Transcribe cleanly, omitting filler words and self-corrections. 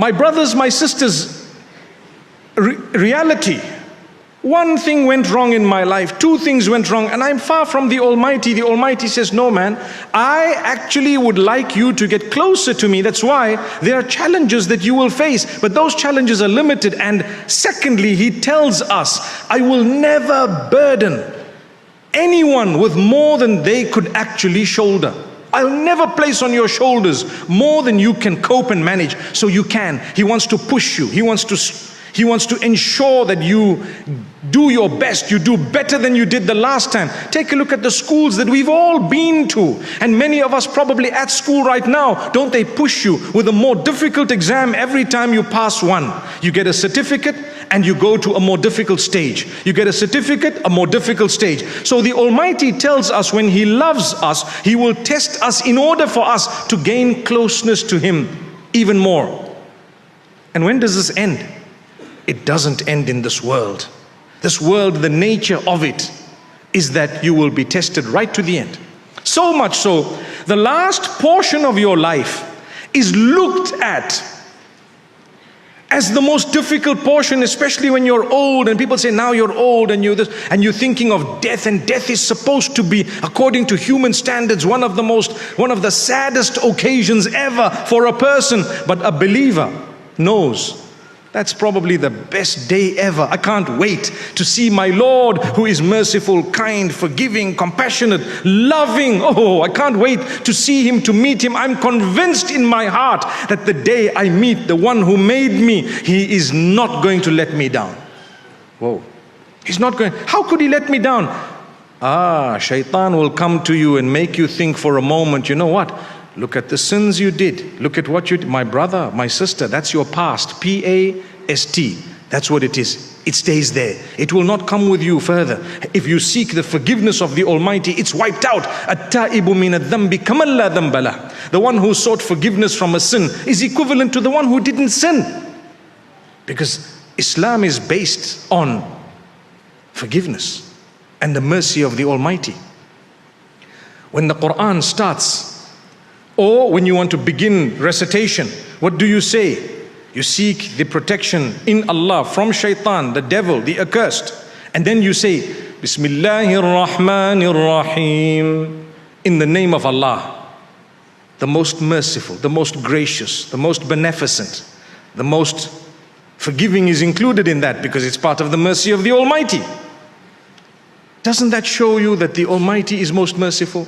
My brothers, my sisters, reality. One thing went wrong in my life, two things went wrong, and I'm far from the Almighty. The Almighty says, no man, I actually would like you to get closer to me. That's why there are challenges that you will face, but those challenges are limited. And secondly, He tells us, I will never burden anyone with more than they could actually shoulder. I'll never place on your shoulders more than you can cope and manage. So you can. He wants to push you. He wants to ensure that you do your best, you do better than you did the last time. Take a look at the schools that we've all been to, and many of us probably at school right now. Don't they push you with a more difficult exam every time you pass one? You get a certificate and you go to a more difficult stage. You get a certificate, a more difficult stage. So the Almighty tells us when He loves us, He will test us in order for us to gain closeness to Him even more. And when does this end? It doesn't end in this world. This world, the nature of it is that you will be tested right to the end. So much so, the last portion of your life is looked at as the most difficult portion, especially when you're old, and people say, now you're old and you're this, and you're thinking of death, and death is supposed to be, according to human standards, one of the saddest occasions ever for a person. But a believer knows that's probably the best day ever. I can't wait to see my Lord, who is merciful, kind, forgiving, compassionate, loving. Oh, I can't wait to see Him, to meet Him. I'm convinced in my heart that the day I meet the one who made me, He is not going to let me down. Whoa. He's not going. How could He let me down? Shaitan will come to you and make you think for a moment, you know what? Look at the sins you did. Look at what you did. My brother, my sister, that's your past. P-A-S-T. That's what it is. It stays there. It will not come with you further. If you seek the forgiveness of the Almighty, it's wiped out. At-ta'ibu min ad-dhanbi kaman la dhanba lah. The one who sought forgiveness from a sin is equivalent to the one who didn't sin. Because Islam is based on forgiveness and the mercy of the Almighty. When the Quran starts, or when you want to begin recitation, what do you say? You seek the protection in Allah from shaitan, the devil, the accursed. And then you say, Bismillahir Rahmanir Rahim. In the name of Allah, the most merciful, the most gracious, the most beneficent, the most forgiving is included in that because it's part of the mercy of the Almighty. Doesn't that show you that the Almighty is most merciful?